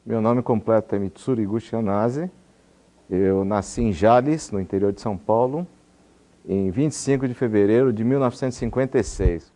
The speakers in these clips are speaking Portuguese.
Meu nome completo é Mitsuru Higuchi Yanase. Eu nasci em Jales, no interior de São Paulo, em 25 de fevereiro de 1956.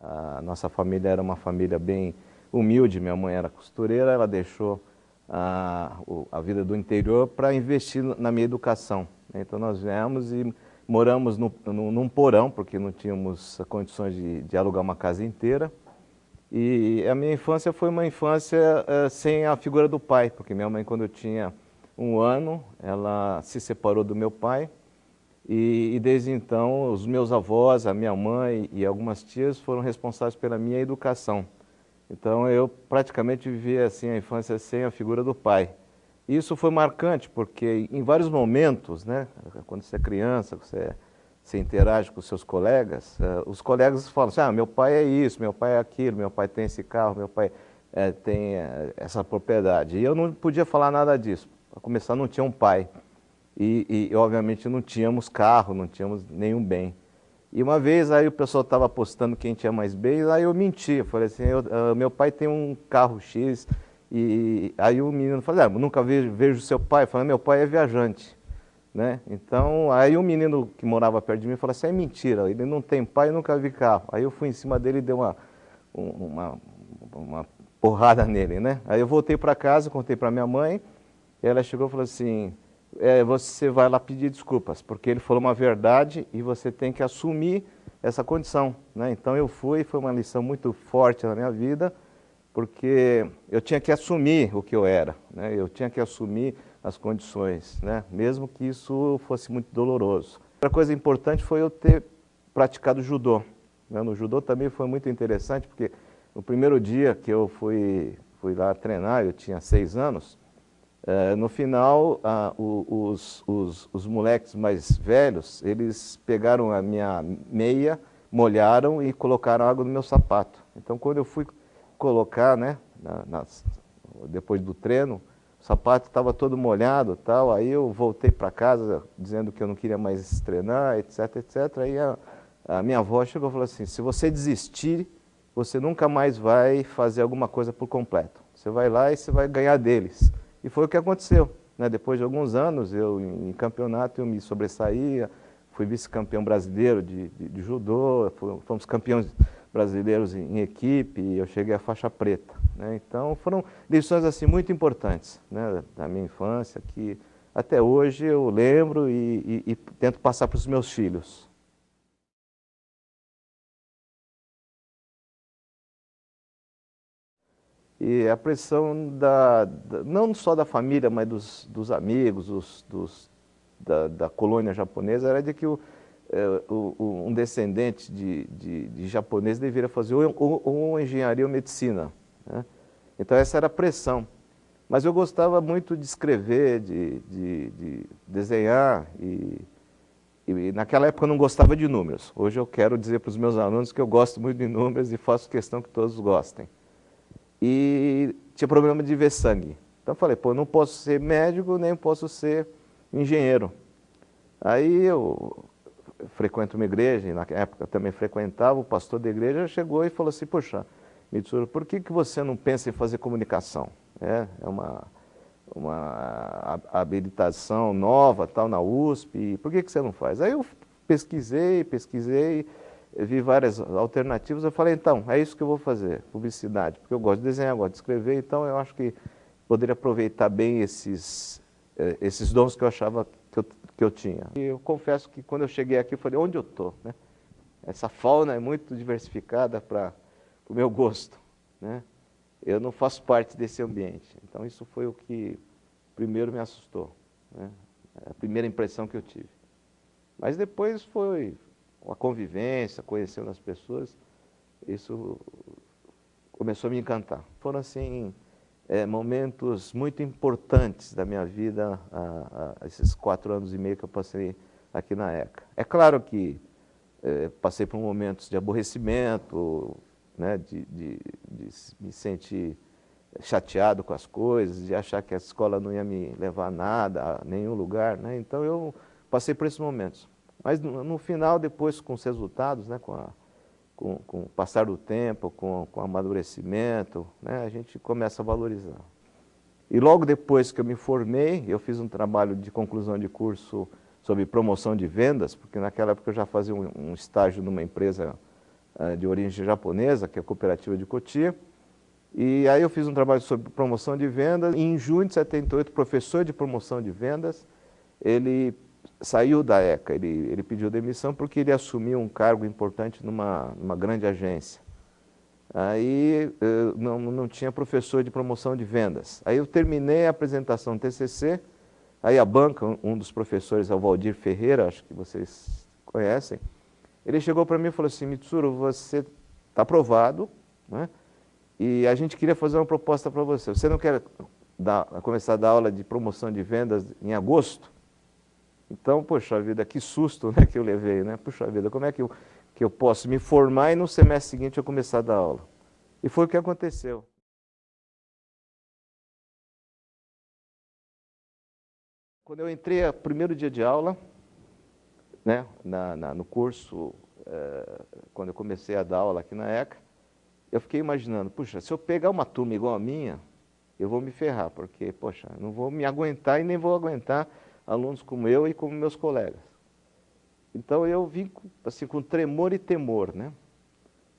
A nossa família era uma família bem humilde. Minha mãe era costureira, ela deixou a vida do interior para investir na minha educação. Então nós viemos e moramos num porão, porque não tínhamos condições de alugar uma casa inteira. E a minha infância foi uma infância sem a figura do pai, porque minha mãe, quando eu tinha 1 ano, ela se separou do meu pai. E desde então, os meus avós, a minha mãe e algumas tias foram responsáveis pela minha educação. Então, eu praticamente vivi assim a infância sem a figura do pai. E isso foi marcante, porque em vários momentos, né, quando você é criança, você interage com os seus colegas, os colegas falam assim, meu pai é isso, meu pai é aquilo, meu pai tem esse carro, meu pai tem essa propriedade. E eu não podia falar nada disso. Para começar, não tinha um pai. Obviamente não tínhamos carro, não tínhamos nenhum bem. E uma vez aí o pessoal estava apostando quem tinha mais bens, aí eu menti, eu falei assim, meu pai tem um carro X, e aí o menino falou, nunca vejo seu pai. Eu falei, meu pai é viajante, né? Então, aí o menino que morava perto de mim falou assim, é mentira, ele não tem pai, nunca vi carro. Aí eu fui em cima dele e dei uma porrada nele, né? Aí eu voltei para casa, contei para minha mãe, e ela chegou e falou assim, você vai lá pedir desculpas, porque ele falou uma verdade e você tem que assumir essa condição, né? Então eu fui, foi uma lição muito forte na minha vida, porque eu tinha que assumir o que eu era, né? Eu tinha que assumir as condições, né? Mesmo que isso fosse muito doloroso. Outra coisa importante foi eu ter praticado judô, né? No judô também foi muito interessante, porque no primeiro dia que eu fui lá treinar, eu tinha 6 anos, no final, os moleques mais velhos, eles pegaram a minha meia, molharam e colocaram água no meu sapato. Então, quando eu fui colocar, né, depois do treino, o sapato estava todo molhado, tal. Aí eu voltei para casa dizendo que eu não queria mais treinar, etc, etc. Aí a minha avó chegou e falou assim, se você desistir, você nunca mais vai fazer alguma coisa por completo. Você vai lá e você vai ganhar deles. E foi o que aconteceu, né? Depois de alguns anos, em campeonato, eu me sobressaía, fui vice-campeão brasileiro de judô, fomos campeões brasileiros em equipe, e eu cheguei à faixa preta, né? Então foram lições assim muito importantes, né, da minha infância, que até hoje eu lembro e tento passar para os meus filhos. E a pressão não só da família, mas dos amigos, da colônia japonesa, era de que um descendente de japonês deveria fazer ou engenharia ou medicina, né? Então essa era a pressão. Mas eu gostava muito de escrever, de desenhar, e naquela época eu não gostava de números. Hoje eu quero dizer para os meus alunos que eu gosto muito de números e faço questão que todos gostem. E tinha problema de ver sangue. Então eu falei, pô, eu não posso ser médico, nem posso ser engenheiro. Aí eu frequento uma igreja, e na época eu também frequentava, o pastor da igreja chegou e falou assim, poxa, Mitsuru, por que você não pensa em fazer comunicação? É uma habilitação nova, tal, na USP, por que você não faz? Aí eu pesquisei, vi várias alternativas, eu falei, então, é isso que eu vou fazer, publicidade, porque eu gosto de desenhar, gosto de escrever, então eu acho que poderia aproveitar bem esses dons que eu achava que eu tinha. E eu confesso que quando eu cheguei aqui, eu falei, onde eu estou, né? Essa fauna é muito diversificada para o meu gosto, né? Eu não faço parte desse ambiente. Então isso foi o que primeiro me assustou, né? A primeira impressão que eu tive. Mas depois foi a convivência, conhecendo as pessoas, isso começou a me encantar. Foram assim momentos muito importantes da minha vida, esses 4 anos e meio que eu passei aqui na ECA. É claro que passei por momentos de aborrecimento, né, de me sentir chateado com as coisas, de achar que a escola não ia me levar a nada, a nenhum lugar, né? Então eu passei por esses momentos. Mas no final, depois com os resultados, né, com o passar do tempo, com o amadurecimento, né, a gente começa a valorizar. E logo depois que eu me formei, eu fiz um trabalho de conclusão de curso sobre promoção de vendas, porque naquela época eu já fazia um estágio numa empresa de origem japonesa, que é a Cooperativa de Cotia. E aí eu fiz um trabalho sobre promoção de vendas. E em junho de 78, o professor de promoção de vendas, ele saiu da ECA, ele pediu demissão porque ele assumiu um cargo importante numa grande agência. Aí não tinha professor de promoção de vendas. Aí eu terminei a apresentação do TCC, aí a banca, um dos professores, é o Valdir Ferreira, acho que vocês conhecem, ele chegou para mim e falou assim: Mitsuru, você está aprovado, né? E a gente queria fazer uma proposta para você. Você não quer começar a dar aula de promoção de vendas em agosto? Então, poxa vida, que susto, né, que eu levei, né? Puxa vida, como é que eu posso me formar e no semestre seguinte eu começar a dar aula? E foi o que aconteceu. Quando eu entrei, no primeiro dia de aula, né, no curso, quando eu comecei a dar aula aqui na ECA, eu fiquei imaginando, puxa, se eu pegar uma turma igual a minha, eu vou me ferrar, porque, poxa, não vou me aguentar e nem vou aguentar alunos como eu e como meus colegas. Então eu vim assim, com tremor e temor, né,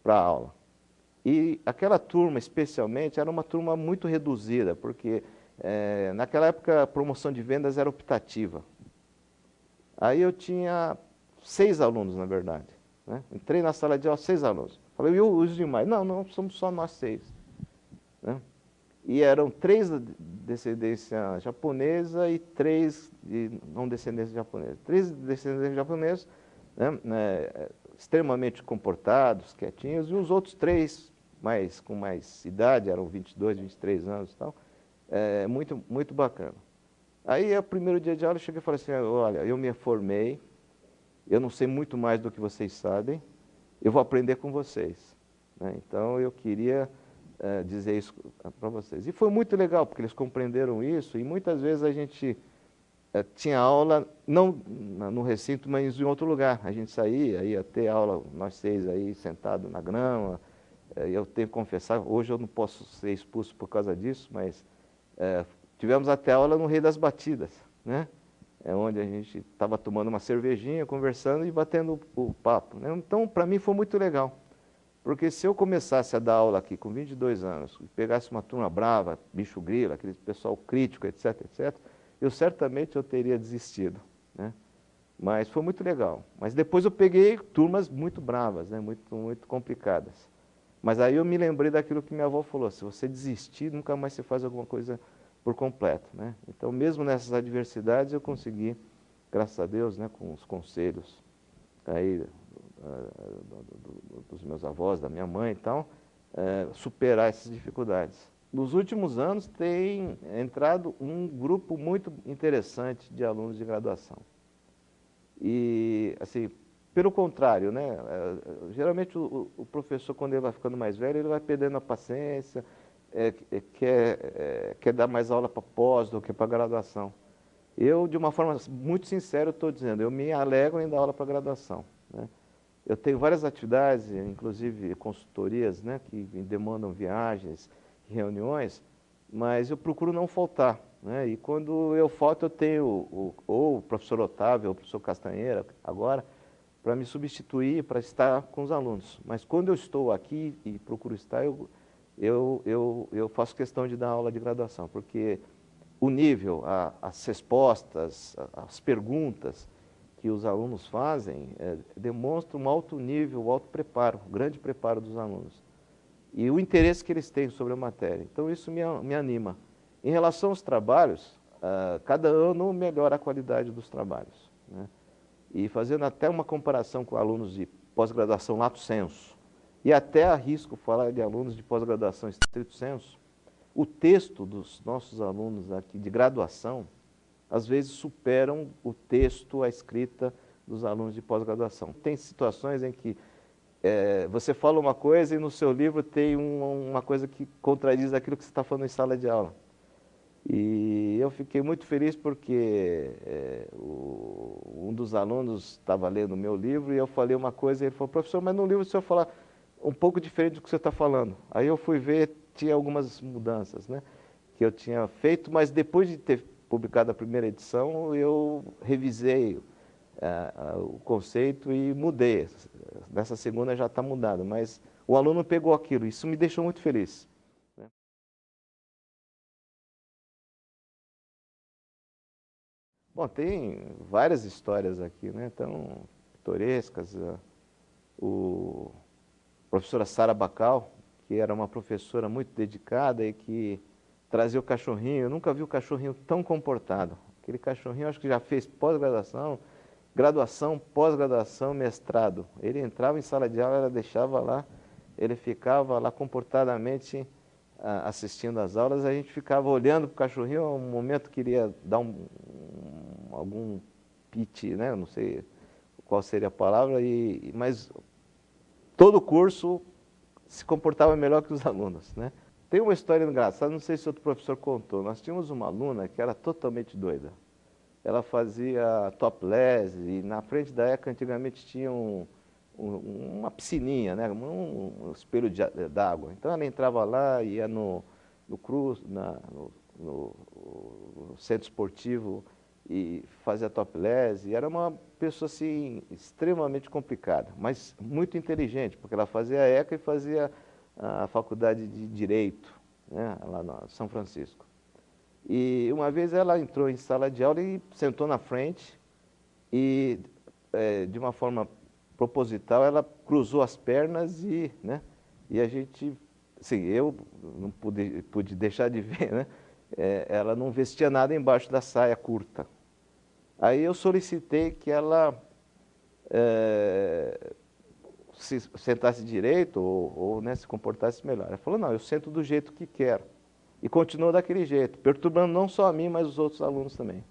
para a aula. E aquela turma, especialmente, era uma turma muito reduzida, porque naquela época a promoção de vendas era optativa. Aí eu tinha 6 alunos, na verdade, né? Entrei na sala de aula, 6 alunos. Falei, e os demais? Não, somos só nós 6. Né? E eram 3 de descendência japonesa e 3 de não descendência japonesa. 3 de descendência japonesa, né, extremamente comportados, quietinhos, e os outros 3, com mais idade, eram 22, 23 anos e tal, muito, muito bacana. Aí, no primeiro dia de aula, eu cheguei e falei assim: olha, eu me formei, eu não sei muito mais do que vocês sabem, eu vou aprender com vocês. Né? Então, eu queria dizer isso para vocês. E foi muito legal, porque eles compreenderam isso, e muitas vezes a gente tinha aula, não no recinto, mas em outro lugar. A gente saía, ia ter aula, nós 6 aí, sentados na grama. Eu tenho que confessar, hoje eu não posso ser expulso por causa disso, mas tivemos até aula no Rei das Batidas, né? Onde a gente estava tomando uma cervejinha, conversando e batendo o papo. Né? Então, para mim foi muito legal, porque se eu começasse a dar aula aqui com 22 anos, e pegasse uma turma brava, bicho grilo, aquele pessoal crítico, etc, etc, eu certamente teria desistido. Né? Mas foi muito legal. Mas depois eu peguei turmas muito bravas, né? Muito, muito complicadas. Mas aí eu me lembrei daquilo que minha avó falou: se você desistir, nunca mais você faz alguma coisa por completo. Né? Então, mesmo nessas adversidades, eu consegui, graças a Deus, né, com os conselhos aí, dos meus avós, da minha mãe e tal, superar essas dificuldades. Nos últimos anos tem entrado um grupo muito interessante de alunos de graduação. E, assim, pelo contrário, né, geralmente o professor, quando ele vai ficando mais velho, ele vai perdendo a paciência, quer dar mais aula para pós do que para graduação. Eu, de uma forma muito sincera, estou dizendo, eu me alegro em dar aula para graduação. Né? Eu tenho várias atividades, inclusive consultorias, né, que demandam viagens, reuniões, mas eu procuro não faltar. Né? E quando eu falto, eu tenho ou o professor Otávio ou o professor Castanheira, agora, para me substituir, para estar com os alunos. Mas quando eu estou aqui e procuro estar, eu faço questão de dar aula de graduação, porque o nível, as respostas, as perguntas que os alunos fazem demonstram um alto nível, um alto preparo, um grande preparo dos alunos. E o interesse que eles têm sobre a matéria. Então, isso me anima. Em relação aos trabalhos, cada ano melhora a qualidade dos trabalhos. Né? E fazendo até uma comparação com alunos de pós-graduação lato sensu, e até arrisco falar de alunos de pós-graduação estrito sensu, o texto dos nossos alunos aqui de graduação, às vezes superam o texto, a escrita dos alunos de pós-graduação. Tem situações em que você fala uma coisa e no seu livro tem uma coisa que contradiz aquilo que você está falando em sala de aula. E eu fiquei muito feliz porque um dos alunos estava lendo o meu livro e eu falei uma coisa e ele falou, professor, mas no livro o senhor fala um pouco diferente do que você está falando. Aí eu fui ver, tinha algumas mudanças, né, que eu tinha feito, mas depois de ter publicado a primeira edição, eu revisei o conceito e mudei. Nessa segunda já está mudado, mas o aluno pegou aquilo, isso me deixou muito feliz. Bom, tem várias histórias aqui, né? Tão pitorescas. O professora Sara Bacal, que era uma professora muito dedicada e que trazia o cachorrinho. Eu nunca vi o cachorrinho tão comportado. Aquele cachorrinho, acho que já fez pós-graduação, graduação, pós-graduação, mestrado. Ele entrava em sala de aula, ela deixava lá, ele ficava lá comportadamente assistindo às aulas, a gente ficava olhando para o cachorrinho, um momento queria dar algum piti, né? Não sei qual seria a palavra, mas todo o curso se comportava melhor que os alunos, né? Tem uma história engraçada, não sei se outro professor contou, nós tínhamos uma aluna que era totalmente doida. Ela fazia topless e na frente da ECA antigamente tinha uma piscininha, né? Um espelho d'água. Então ela entrava lá, ia no centro esportivo e fazia topless. E era uma pessoa assim, extremamente complicada, mas muito inteligente, porque ela fazia a ECA e fazia a faculdade de Direito, né? Lá no São Francisco. E uma vez ela entrou em sala de aula e sentou na frente e, de uma forma proposital, ela cruzou as pernas e, né, e a gente, assim, eu não pude deixar de ver, né, ela não vestia nada embaixo da saia curta. Aí eu solicitei que ela se sentasse direito ou né, se comportasse melhor. Ela falou, não, eu sento do jeito que quero. E continuou daquele jeito, perturbando não só a mim, mas os outros alunos também.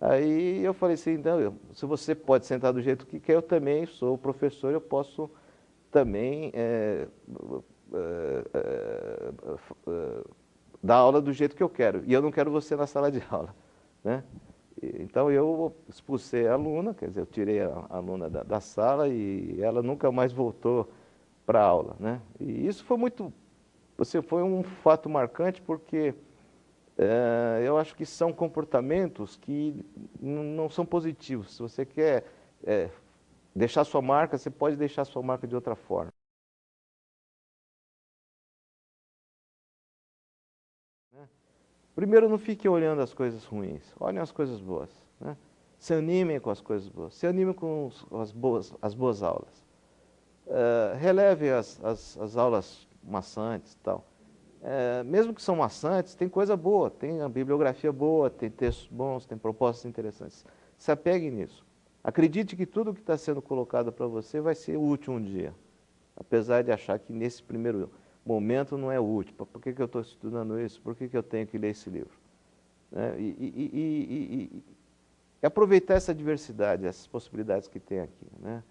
Aí eu falei assim, então, se você pode sentar do jeito que quer, eu também sou professor, eu posso também dar aula do jeito que eu quero. E eu não quero você na sala de aula, né? Então eu expulsei a aluna, quer dizer, eu tirei a aluna da sala e ela nunca mais voltou para a aula, né? E isso foi muito, foi um fato marcante porque eu acho que são comportamentos que não são positivos. Se você quer deixar sua marca, você pode deixar sua marca de outra forma. Primeiro, não fiquem olhando as coisas ruins, olhem as coisas boas, né? Se animem com as coisas boas, se animem com as boas aulas. Releve as aulas maçantes e tal. Mesmo que são maçantes, tem coisa boa, tem a bibliografia boa, tem textos bons, tem propostas interessantes. Se apegue nisso. Acredite que tudo que está sendo colocado para você vai ser útil um dia, apesar de achar que nesse primeiro momento não é útil. Por que eu estou estudando isso? Por que eu tenho que ler esse livro? E aproveitar essa diversidade, essas possibilidades que tem aqui, né?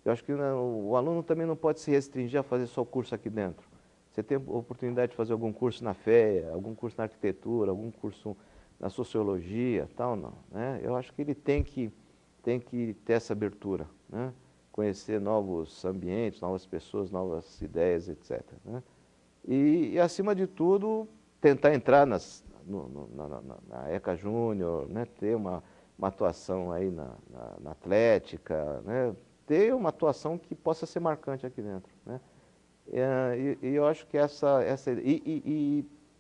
Eu acho que o aluno também não pode se restringir a fazer só o curso aqui dentro. Você tem a oportunidade de fazer algum curso na FEA, algum curso na arquitetura, algum curso na sociologia, tal, não, né? Eu acho que ele tem que ter essa abertura, né? Conhecer novos ambientes, novas pessoas, novas ideias, etc., né? E acima de tudo, tentar entrar na ECA Júnior, né? Ter uma atuação aí na atlética, né? Ter uma atuação que possa ser marcante aqui dentro, né? E eu acho que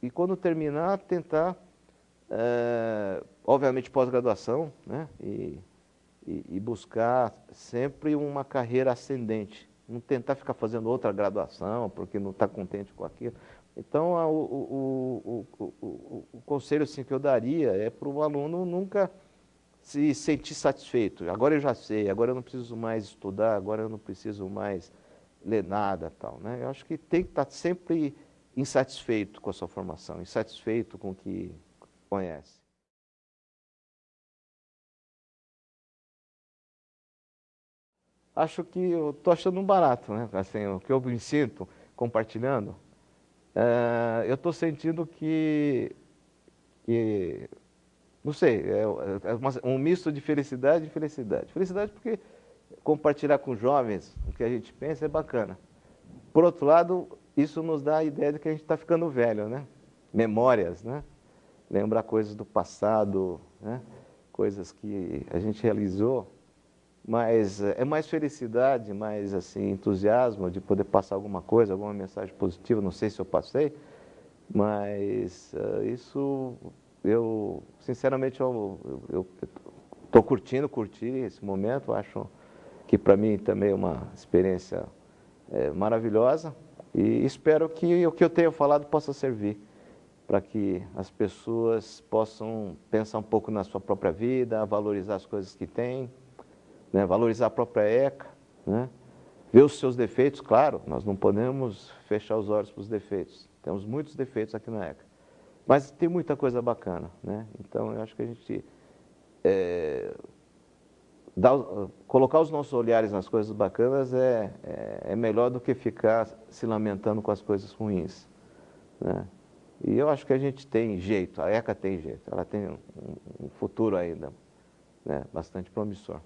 e quando terminar, tentar, obviamente, pós-graduação, né? E buscar sempre uma carreira ascendente. Não tentar ficar fazendo outra graduação, porque não está contente com aquilo. Então, o conselho assim, que eu daria é para o aluno nunca se sentir satisfeito. Agora eu já sei, agora eu não preciso mais estudar, agora eu não preciso mais ler nada, tal, né? Eu acho que tem que estar sempre insatisfeito com a sua formação, insatisfeito com o que conhece. Acho que eu estou achando um barato, né? Assim, o que eu me sinto compartilhando, eu estou sentindo que E, não sei, um misto de felicidade e felicidade. Felicidade porque compartilhar com jovens o que a gente pensa é bacana. Por outro lado, isso nos dá a ideia de que a gente está ficando velho, né? Memórias, né? Lembrar coisas do passado, né? Coisas que a gente realizou, mas é mais felicidade, mais assim, entusiasmo de poder passar alguma coisa, alguma mensagem positiva, não sei se eu passei, mas isso, eu, sinceramente, eu estou curti esse momento, acho que para mim também é uma experiência maravilhosa e espero que o que eu tenho falado possa servir para que as pessoas possam pensar um pouco na sua própria vida, valorizar as coisas que têm, né? Valorizar a própria ECA, né? Ver os seus defeitos, claro, nós não podemos fechar os olhos para os defeitos. Temos muitos defeitos aqui na ECA. Mas tem muita coisa bacana, né? Então, eu acho que a gente colocar os nossos olhares nas coisas bacanas é melhor do que ficar se lamentando com as coisas ruins, né? E eu acho que a gente tem jeito, a ECA tem jeito, ela tem um futuro ainda, né, bastante promissor.